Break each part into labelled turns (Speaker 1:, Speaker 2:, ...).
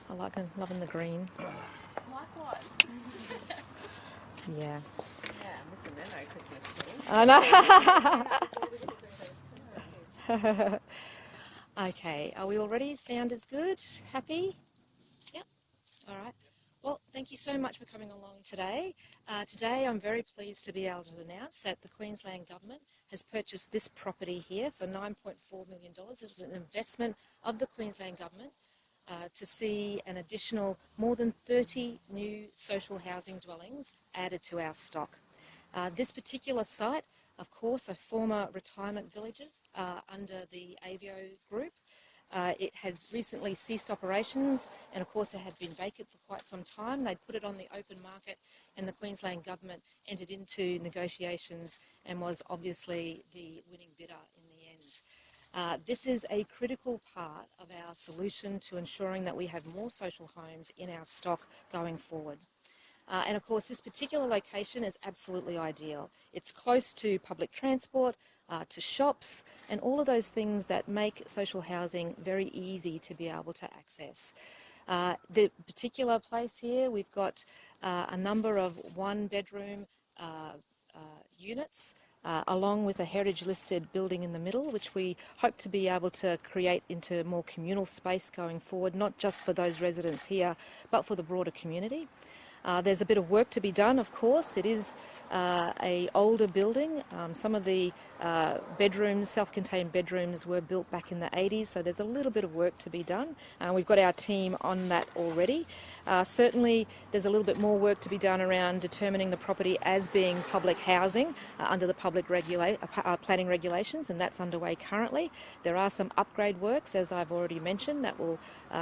Speaker 1: I like loving the green.
Speaker 2: Likewise.
Speaker 1: Yeah.
Speaker 2: Yeah, Mr. Memo Christmas tree.
Speaker 1: I know. Okay, are we all ready? Sound is good? Happy? Yep. All right. Well, thank you so much for coming along today. Today I'm very pleased to be able to announce that the Queensland Government has purchased this property here for $9.4 million. This is an investment of the Queensland Government to see an additional more than 30 new social housing dwellings added to our stock. This particular site, of course, a former retirement village under the Avio Group. It had recently ceased operations and of course it had been vacant for quite some time. They'd put it on the open market and the Queensland Government entered into negotiations and was obviously the winning bidder in the end. This is a critical part of our solution to ensuring that we have more social homes in our stock going forward. And of course this particular location is absolutely ideal. It's close to public transport, to shops and all of those things that make social housing very easy to be able to access. The particular place here, we've got a number of one-bedroom units along with a heritage listed building in the middle, which we hope to be able to create into more communal space going forward, not just for those residents here but for the broader community. There's a bit of work to be done, of course. It is an older building. Some of the bedrooms, self-contained bedrooms, were built back in the 80s, so there's a little bit of work to be done. We've got our team on that already. Certainly there's a little bit more work to be done around determining the property as being public housing under the public planning regulations, and that's underway currently. There are some upgrade works, as I've already mentioned, that will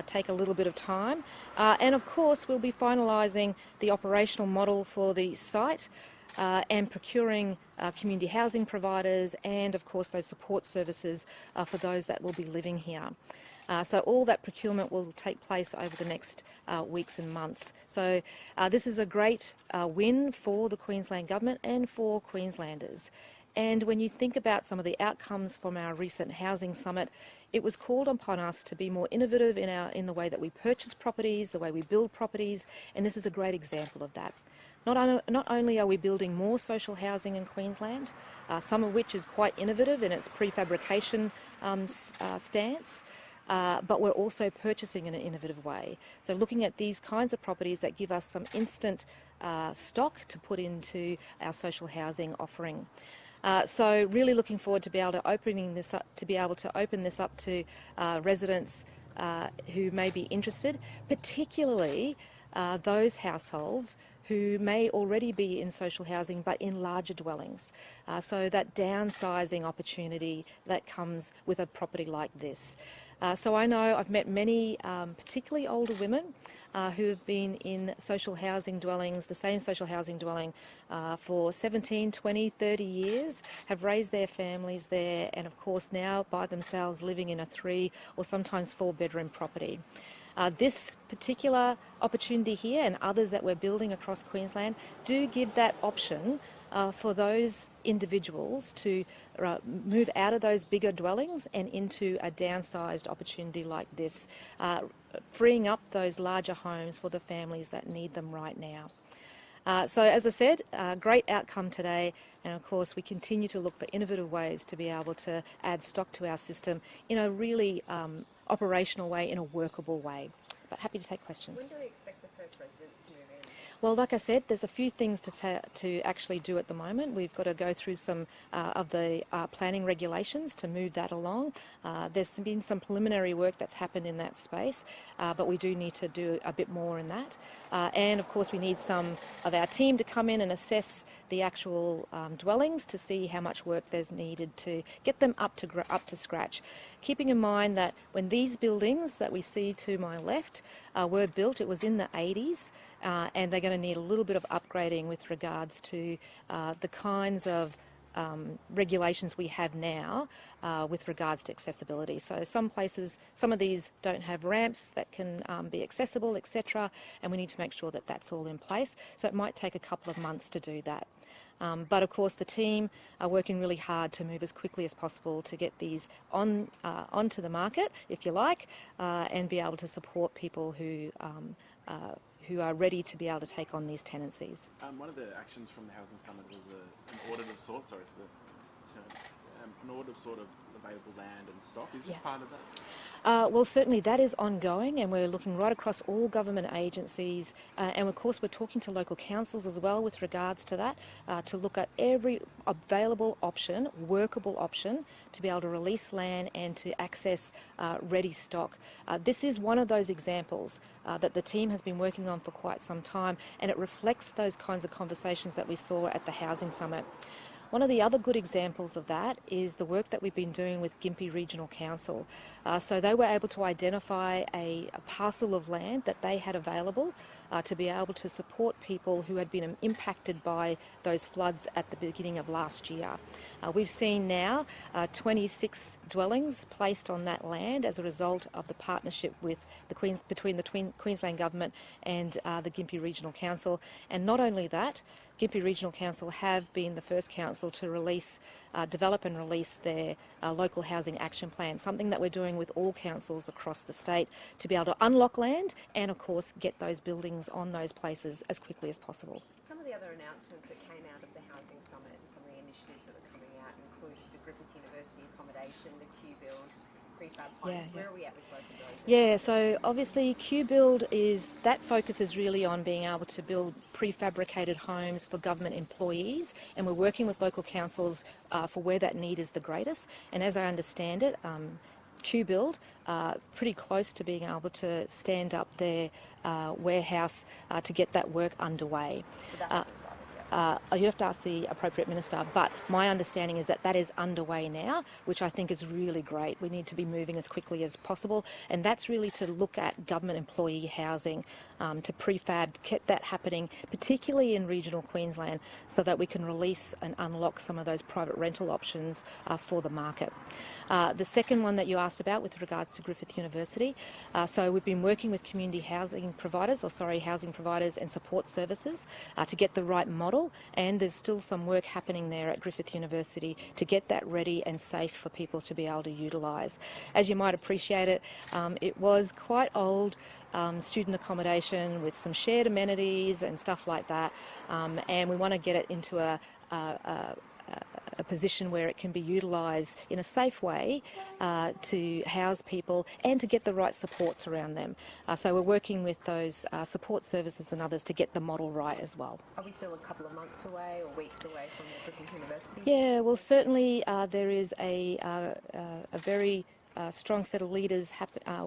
Speaker 1: take a little bit of time. And of course we'll be finalising the operational model for the site and procuring community housing providers and of course those support services for those that will be living here. So all that procurement will take place over the next weeks and months. So this is a great win for the Queensland Government and for Queenslanders. And when you think about some of the outcomes from our recent housing summit, it was called upon us to be more innovative in the way that we purchase properties, the way we build properties, and this is a great example of that. Not only are we building more social housing in Queensland, some of which is quite innovative in its prefabrication stance, but we're also purchasing in an innovative way. So looking at these kinds of properties that give us some instant stock to put into our social housing offering. So really looking forward to be able to open this up to residents who may be interested, particularly those households who may already be in social housing but in larger dwellings. So that downsizing opportunity that comes with a property like this. So I know I've met many, particularly older women, who have been in social housing dwellings, the same social housing dwelling for 17, 20, 30 years, have raised their families there and of course now by themselves living in a 3 or sometimes 4-bedroom property. This particular opportunity here and others that we're building across Queensland do give that option for those individuals to move out of those bigger dwellings and into a downsized opportunity like this, freeing up those larger homes for the families that need them right now. So as I said, great outcome today, and of course we continue to look for innovative ways to be able to add stock to our system in a really operational way, in a workable way. But happy to take questions.
Speaker 2: When do we expect the first residents to move in?
Speaker 1: Well, like I said, there's a few things to actually do at the moment. We've got to go through some of the planning regulations to move that along. There's been some preliminary work that's happened in that space, but we do need to do a bit more in that. And of course we need some of our team to come in and assess the actual dwellings to see how much work there's needed to get them up to scratch. Keeping in mind that when these buildings that we see to my left were built, it was in the 80s, and they're going to need a little bit of upgrading with regards to the kinds of regulations we have now with regards to accessibility. So some places, some of these don't have ramps that can be accessible, etc., and we need to make sure that that's all in place. So it might take a couple of months to do that. But of course the team are working really hard to move as quickly as possible to get these onto the market, if you like, and be able to support people who are ready to be able to take on these tenancies.
Speaker 3: One of the actions from the Housing Summit was an audit of sorts, sorry for the term, an audit of sort of available land and stock. Is this part of that?
Speaker 1: Well, certainly that is ongoing, and we're looking right across all government agencies, and of course we're talking to local councils as well with regards to that, to look at every available option, workable option, to be able to release land and to access ready stock. This is one of those examples that the team has been working on for quite some time, and it reflects those kinds of conversations that we saw at the Housing Summit. One of the other good examples of that is the work that we've been doing with Gympie Regional Council. So they were able to identify a parcel of land that they had available to be able to support people who had been impacted by those floods at the beginning of last year. We've seen now 26 dwellings placed on that land as a result of the partnership with between the Queensland Government and the Gympie Regional Council. And not only that, Gympie Regional Council have been the first council to develop and release their local housing action plan, something that we're doing with all councils across the state to be able to unlock land and, of course, get those buildings on those places as quickly as possible.
Speaker 2: Some of the other announcements that came out of the Housing Summit and some of the initiatives that are coming out included the Griffith University accommodation, the Q-Build, prefab homes. Where are we at with both of those?
Speaker 1: Yeah, so obviously Q-Build focuses really on being able to build prefabricated homes for government employees, and we're working with local councils for where that need is the greatest. And as I understand it, Q-Build pretty close to being able to stand up their warehouse to get that work underway. You have to ask the appropriate minister, but my understanding is that that is underway now, which I think is really great. We need to be moving as quickly as possible, and that's really to look at government employee housing, to prefab, get that happening, particularly in regional Queensland, so that we can release and unlock some of those private rental options for the market. The second one that you asked about with regards to Griffith University, so we've been working with community housing providers and support services to get the right model, and there's still some work happening there at Griffith University to get that ready and safe for people to be able to utilise. As you might appreciate it, it was quite old student accommodation with some shared amenities and stuff like that, and we want to get it into a position where it can be utilised in a safe way to house people and to get the right supports around them. So we're working with those support services and others to get the model right as well.
Speaker 2: Are we still a couple of months away or weeks away from the Griffith University?
Speaker 1: Yeah, well certainly there is a very strong set of leaders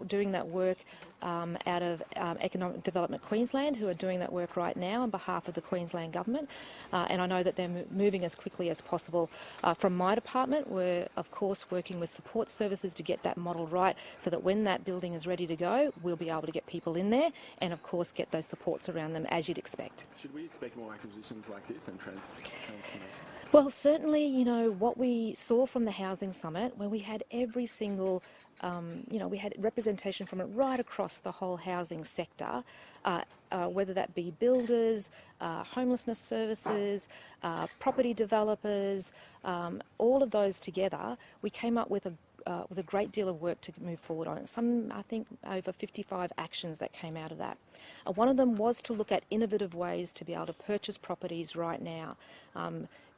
Speaker 1: doing that work out of Economic Development Queensland, who are doing that work right now on behalf of the Queensland Government, and I know that they're moving as quickly as possible. From my department, we're of course working with support services to get that model right, so that when that building is ready to go, we'll be able to get people in there and of course get those supports around them as you'd expect.
Speaker 3: Should we expect more acquisitions like this and transformation?
Speaker 1: Well, certainly, you know, what we saw from the Housing Summit, where we had every single, we had representation from it right across the whole housing sector, whether that be builders, homelessness services, property developers, all of those together, we came up with a great deal of work to move forward on it. Some, I think, over 55 actions that came out of that. One of them was to look at innovative ways to be able to purchase properties right now.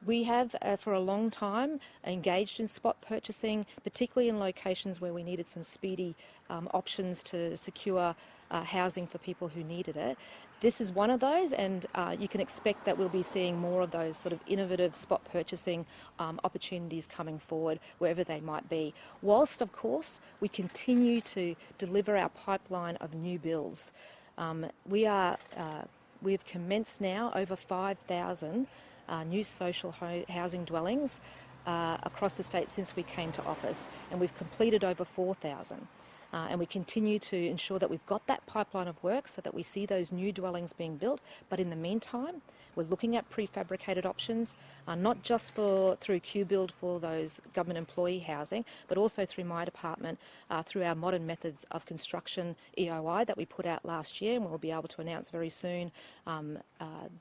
Speaker 1: We have, for a long time, engaged in spot purchasing, particularly in locations where we needed some speedy options to secure housing for people who needed it. This is one of those, and you can expect that we'll be seeing more of those sort of innovative spot purchasing opportunities coming forward, wherever they might be. Whilst, of course, we continue to deliver our pipeline of new builds. We've commenced now over 5,000 new social housing dwellings across the state since we came to office, and we've completed over 4,000. And we continue to ensure that we've got that pipeline of work so that we see those new dwellings being built, but in the meantime We're looking at prefabricated options, not just through QBuild for those government employee housing, but also through my department, through our modern methods of construction EOI that we put out last year, and we'll be able to announce very soon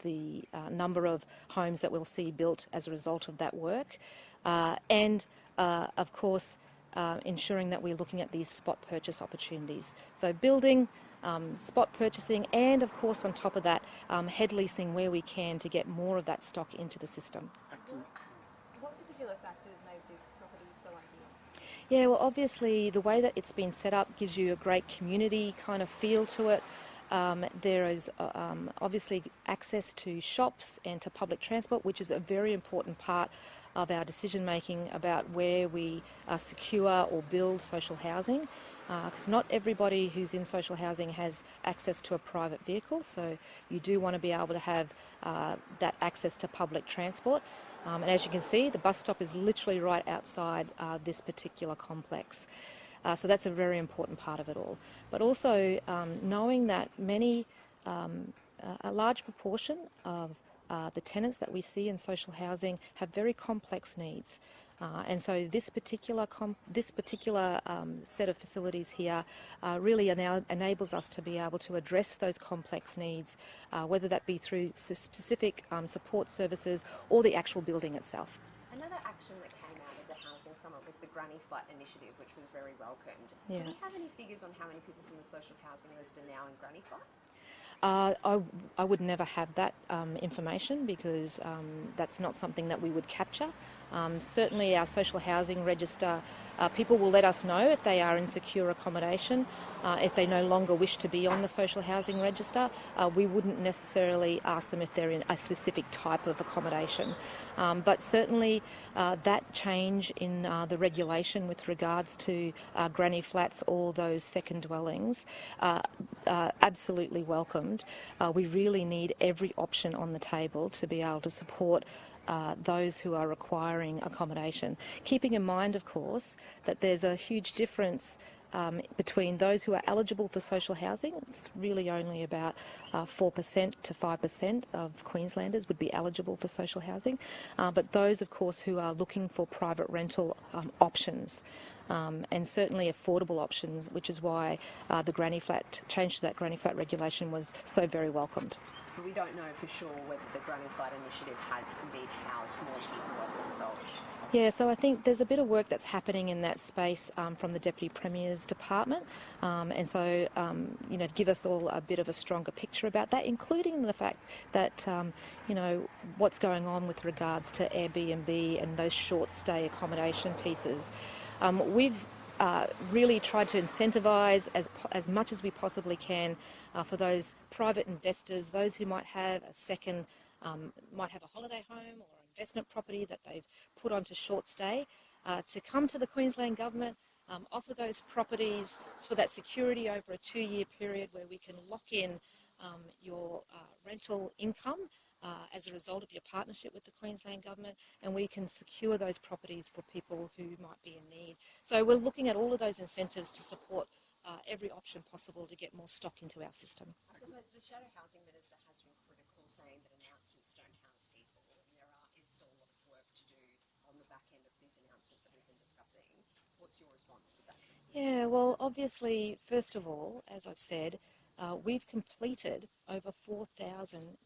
Speaker 1: the number of homes that we'll see built as a result of that work. And of course, ensuring that we're looking at these spot purchase opportunities. So building, spot purchasing, and of course on top of that, head leasing where we can to get more of that stock into the system.
Speaker 4: What particular factors made this property so ideal?
Speaker 1: Yeah, well, obviously the way that it's been set up gives you a great community kind of feel to it. There is obviously access to shops and to public transport, which is a very important part of our decision making about where we secure or build social housing, because not everybody who's in social housing has access to a private vehicle, so you do want to be able to have that access to public transport. And as you can see, the bus stop is literally right outside this particular complex. So that's a very important part of it all. But also knowing that a large proportion of the tenants that we see in social housing have very complex needs. And so this particular set of facilities here really enables us to be able to address those complex needs, whether that be through specific support services or the actual building itself.
Speaker 2: Another action that came out of the Housing Summit was the Granny Flat initiative, which was very welcomed.
Speaker 1: Yeah.
Speaker 2: Do we have any figures on how many people from the social housing list are now in granny flats?
Speaker 1: I would never have that information because that's not something that we would capture. Certainly our social housing register, people will let us know if they are in secure accommodation. If they no longer wish to be on the social housing register, we wouldn't necessarily ask them if they're in a specific type of accommodation. But certainly that change in the regulation with regards to granny flats or those second dwellings, absolutely welcomed. We really need every option on the table to be able to support those who are requiring accommodation. Keeping in mind, of course, that there's a huge difference between those who are eligible for social housing. It's really only about 4% to 5% of Queenslanders would be eligible for social housing, but those, of course, who are looking for private rental options. And certainly affordable options, which is why the granny flat change to that granny flat regulation was so very welcomed.
Speaker 2: But we don't know for sure whether the Granny Flat initiative has indeed housed more people as a result.
Speaker 1: Yeah, so I think there's a bit of work that's happening in that space from the Deputy Premier's department, and so to give us all a bit of a stronger picture about that, including the fact that what's going on with regards to Airbnb and those short stay accommodation pieces. We've really tried to incentivise as much as we possibly can for those private investors, those who might have a second, might have a holiday home or an investment property that they've put onto short stay, to come to the Queensland Government, offer those properties for that security over a 2-year period where we can lock in your rental income as a result of your partnership with the Queensland Government, and we can secure those properties for people who might be in need. So we're looking at all of those incentives to support every option possible to get more stock into our system.
Speaker 2: The Shadow Housing Minister has been critical, saying that announcements don't house people, and there is still a lot of work to do on the back end of these announcements that we've been discussing. What's your response to that?
Speaker 1: Yeah, well, obviously, first of all, as I've said, we've completed over 4,000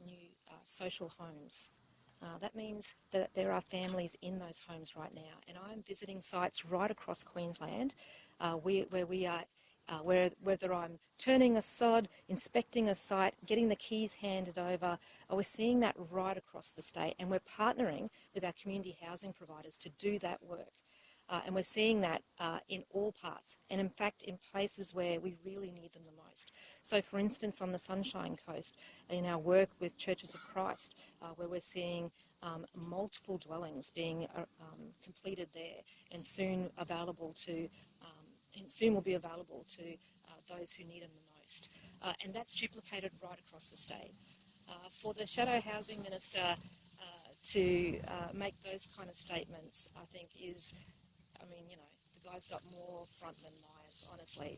Speaker 1: new social homes. That means that there are families in those homes right now, and I'm visiting sites right across Queensland where we are, whether I'm turning a sod, inspecting a site, getting the keys handed over, we're seeing that right across the state, and we're partnering with our community housing providers to do that work. And we're seeing that in all parts, and in fact in places where we really need them the most. So for instance, on the Sunshine Coast, in our work with Churches of Christ, where we're seeing multiple dwellings being completed there, and soon will be available to those who need them the most. And that's duplicated right across the state. For the Shadow Housing Minister to make those kind of statements, I think the guy's got more front than Myers, honestly.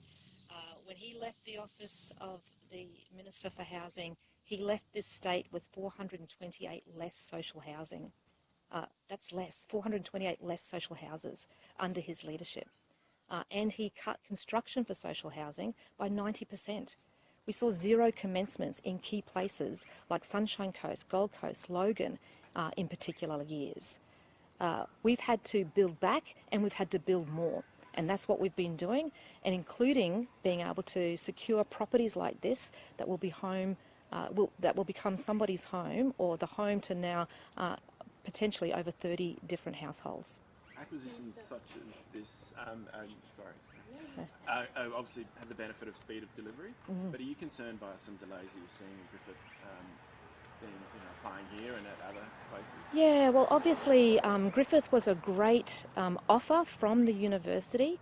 Speaker 1: When he left the office of the Minister for Housing, he left this state with 428 less social housing. That's less, 428 less social houses under his leadership. And he cut construction for social housing by 90%. We saw zero commencements in key places like Sunshine Coast, Gold Coast, Logan in particular years. We've had to build back and we've had to build more. And that's what we've been doing, and including being able to secure properties like this that will be home, that will become somebody's home or the home to now potentially over 30 different households.
Speaker 3: Acquisitions such as this, obviously have the benefit of speed of delivery, but are you concerned by some delays that you're seeing in Griffith being applying here and at other places?
Speaker 1: Yeah, well, obviously Griffith was a great offer from the university.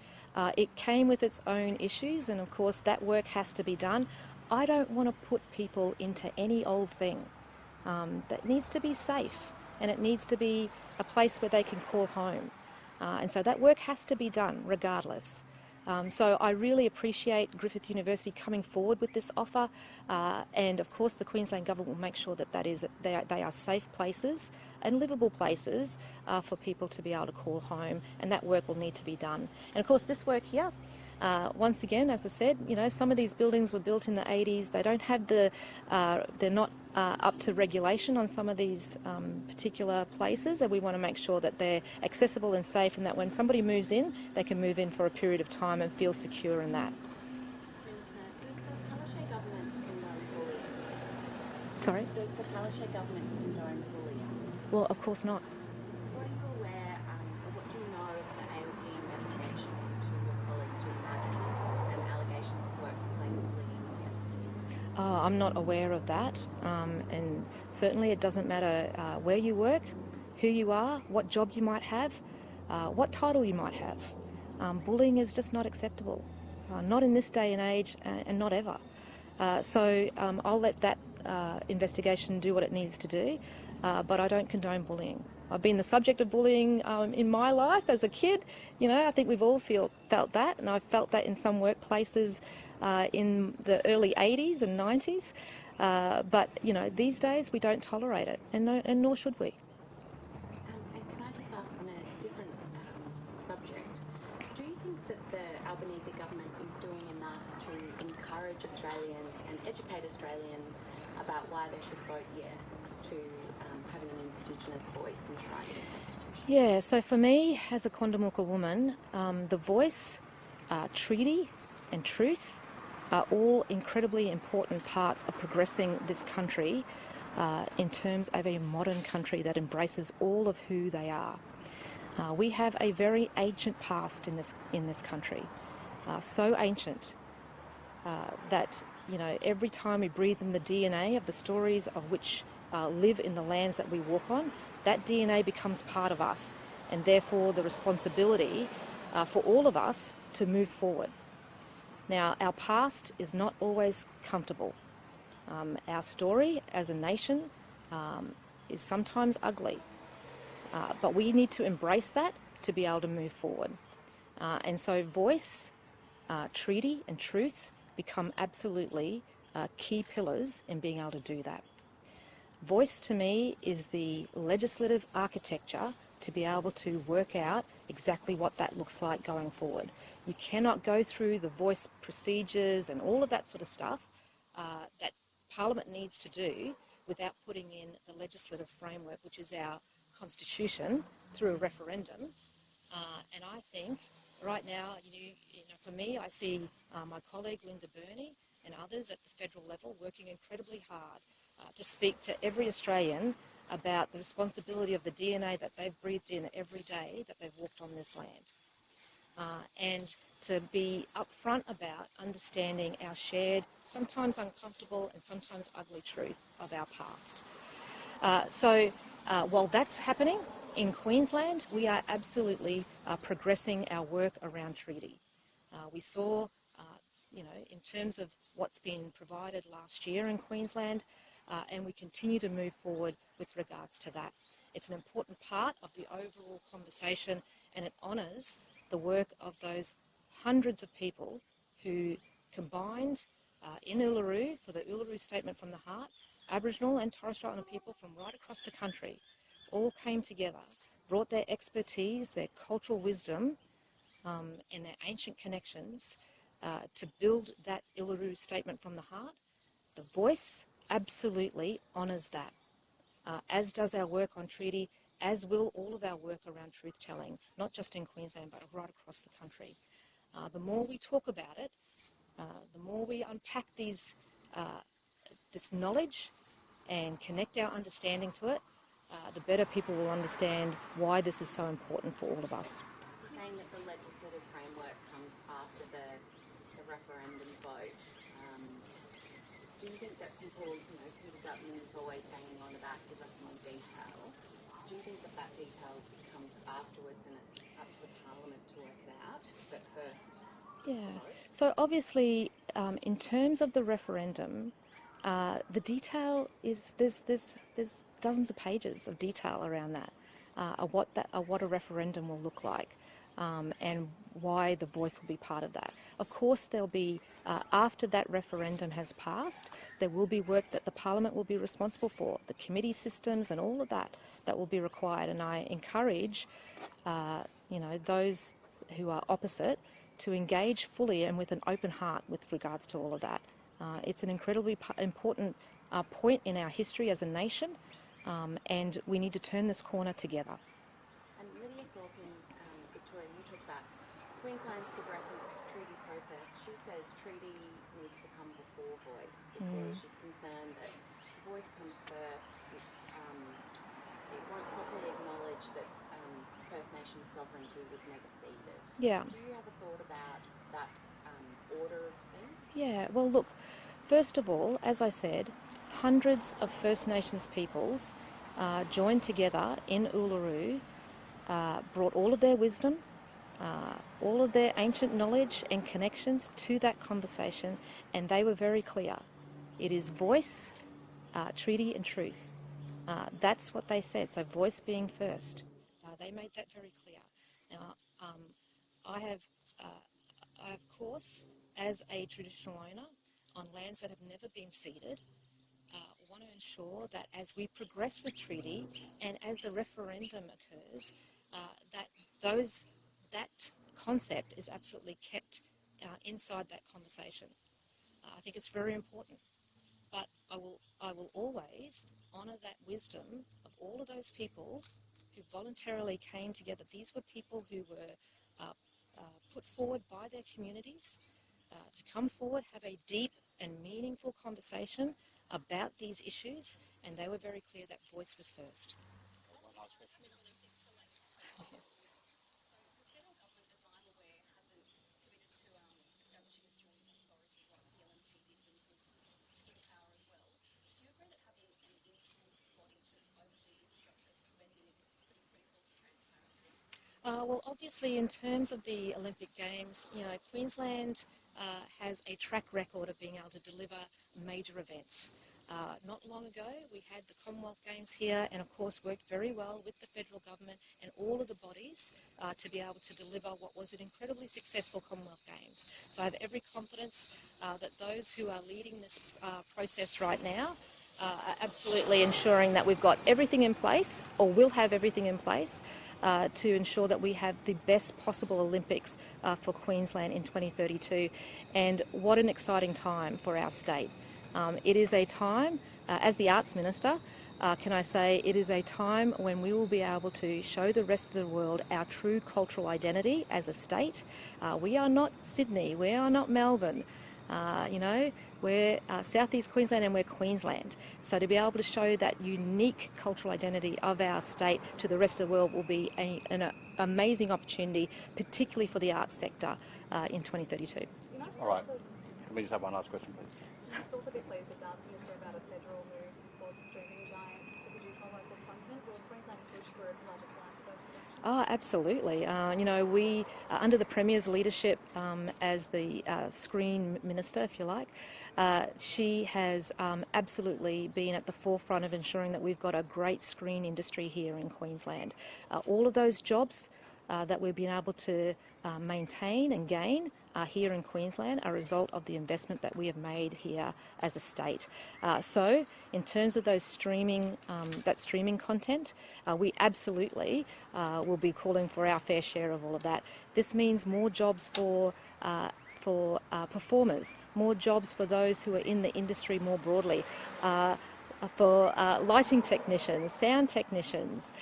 Speaker 1: It came with its own issues, and of course that work has to be done. I don't want to put people into any old thing. That needs to be safe, and it needs to be a place where they can call home. And so that work has to be done regardless. So I really appreciate Griffith University coming forward with this offer, and of course the Queensland Government will make sure that they are safe places and livable places for people to be able to call home, and that work will need to be done. And of course this work here, once again, as I said, some of these buildings were built in the 80s. They don't have they're not up to regulation on some of these particular places, and we want to make sure that they're accessible and safe, and that when somebody moves in, they can move in for a period of time and feel secure in that.
Speaker 5: Does the Palaszczuk government condone bullying?
Speaker 1: Sorry?
Speaker 5: Does the Palaszczuk government condone bullying?
Speaker 1: Well, of course not.
Speaker 5: What are you aware, or what do you know of the ALP investigation into your colleague Jim Palaszczuk and allegations of workplace bullying against him?
Speaker 1: I'm not aware of that, and certainly it doesn't matter where you work, who you are, what job you might have, what title you might have. Bullying is just not acceptable, not in this day and age, and not ever. So I'll let that investigation do what it needs to do, but I don't condone bullying. I've been the subject of bullying in my life as a kid. I think we've all felt that, and I've felt that in some workplaces in the early 80s and 90s. But these days we don't tolerate it, and nor should we.
Speaker 5: And can I just ask on a different subject, do you think that the Albanese government is doing enough to encourage Australians and educate Australians about why they should vote yes to having an Indigenous voice enshrined in the Constitution?
Speaker 1: Yeah, so for me, as a Kondamuka woman, the voice, treaty and truth are all incredibly important parts of progressing this country in terms of a modern country that embraces all of who they are. We have a very ancient past in this country, so ancient that every time we breathe in the DNA of the stories of which live in the lands that we walk on, that DNA becomes part of us, and therefore the responsibility for all of us to move forward. Now, our past is not always comfortable. Our story as a nation is sometimes ugly, but we need to embrace that to be able to move forward. And so voice, treaty and truth become absolutely key pillars in being able to do that. Voice to me is the legislative architecture to be able to work out exactly what that looks like going forward. You cannot go through the voice procedures and all of that sort of stuff that Parliament needs to do without putting in the legislative framework, which is our constitution, through a referendum. And I think right now, for me, I see my colleague Linda Burney and others at the federal level working incredibly hard to speak to every Australian about the responsibility of the DNA that they've breathed in every day that they've walked on this land. And to be upfront about understanding our shared, sometimes uncomfortable and sometimes ugly truth of our past. So while that's happening in Queensland, we are absolutely progressing our work around treaty. We saw, in terms of what's been provided last year in Queensland, and we continue to move forward with regards to that. It's an important part of the overall conversation, and it honours the work of those hundreds of people who combined in Uluru for the Uluru Statement from the Heart, Aboriginal and Torres Strait Islander people from right across the country all came together, brought their expertise, their cultural wisdom, and their ancient connections to build that Uluru Statement from the Heart. The Voice absolutely honours that, as does our work on treaty, as will all of our work around truth-telling, not just in Queensland but right across the country. The more we talk about it, the more we unpack this knowledge and connect our understanding to it, the better people will understand why this is so important for all of us.
Speaker 5: You're saying that the legislative framework comes after the referendum vote. Do you think that people, Peter Dutton is always banging on about give us more detail. Do you think that detail comes afterwards and it's up to the Parliament to work it out? But first,
Speaker 1: yeah. So obviously, in terms of the referendum, the detail is there's dozens of pages of detail around that, of what a referendum will look like, and why the Voice will be part of that. Of course, there'll be after that referendum has passed, there will be work that the Parliament will be responsible for, the committee systems and all of that will be required. And I encourage, those who are opposite to engage fully and with an open heart with regards to all of that. It's an incredibly important point in our history as a nation, and we need to turn this corner together.
Speaker 5: And Lydia Thorpe in Victoria, you talk about Queensland's progressing its treaty process. She says treaty needs to come before voice because she's concerned that voice comes first. It won't properly acknowledge that First Nations sovereignty was never ceded.
Speaker 1: Yeah.
Speaker 5: Do you have a thought about that order of things?
Speaker 1: Yeah, well look, first of all, as I said, hundreds of First Nations peoples joined together in Uluru, brought all of their wisdom, all of their ancient knowledge and connections to that conversation, and they were very clear. It is voice, treaty and truth. That's what they said, so voice being first. They made that very clear. Now, I have, of course, as a traditional owner on lands that have never been ceded, want to ensure that as we progress with treaty and as the referendum occurs, that concept is absolutely kept inside that conversation. I think it's very important. But I will always honour that wisdom of all of those people who voluntarily came together. These were people who were put forward by their communities to come forward, have a deep and meaningful conversation about these issues, and they were very clear that voice was first.
Speaker 2: One last question. The federal government, as I'm aware, hasn't committed to establishing a joint authority like the LNP did when Prince was in power as well. Do you agree that having an independent body to oversee infrastructure spending is pretty critical to transparency?
Speaker 1: Well, obviously, in terms of the Olympic Games, Queensland has a track record of being able to deliver major events. Not long ago, we had the Commonwealth Games here and, of course, worked very well with the federal government and all of the bodies to be able to deliver what was an incredibly successful Commonwealth Games. So I have every confidence that those who are leading this process right now are absolutely ensuring that we've got everything in place, or will have everything in place, to ensure that we have the best possible Olympics for Queensland in 2032. And what an exciting time for our state. It is a time, as the Arts Minister, can I say, it is a time when we will be able to show the rest of the world our true cultural identity as a state. We are not Sydney, we are not Melbourne. We're Southeast Queensland and we're Queensland. So to be able to show that unique cultural identity of our state to the rest of the world will be an amazing opportunity, particularly for the arts sector in 2032.
Speaker 6: All right. Can we just have one last question, please?
Speaker 4: You must also be pleased as Arts Minister about a federal move to force streaming giants to produce more local content. Will Queensland push for a larger slice of those productions?
Speaker 1: Oh, absolutely. We, under the Premier's leadership as the Screen Minister, if you like, she has absolutely been at the forefront of ensuring that we've got a great screen industry here in Queensland. All of those jobs that we've been able to maintain and gain here in Queensland are a result of the investment that we have made here as a state. So in terms of those streaming content, we absolutely will be calling for our fair share of all of that. This means more jobs for performers, more jobs for those who are in the industry more broadly, for lighting technicians, sound technicians,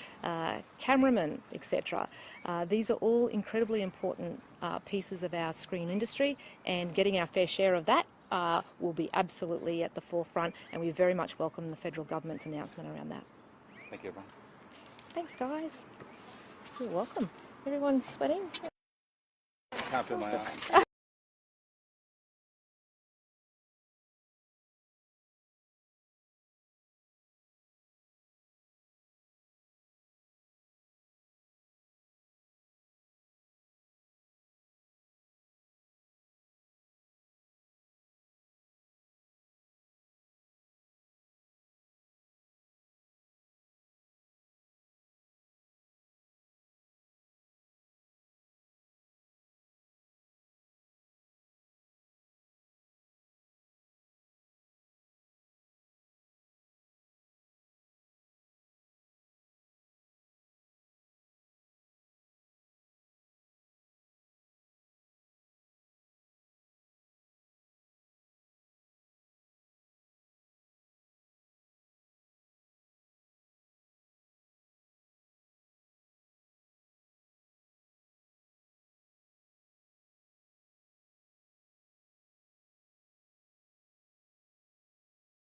Speaker 1: cameramen, etc. These are all incredibly important pieces of our screen industry, and getting our fair share of that will be absolutely at the forefront, and we very much welcome the federal government's announcement around that.
Speaker 6: Thank you, everyone.
Speaker 1: Thanks, guys. You're welcome. Everyone's sweating.
Speaker 6: Can't feel my arm.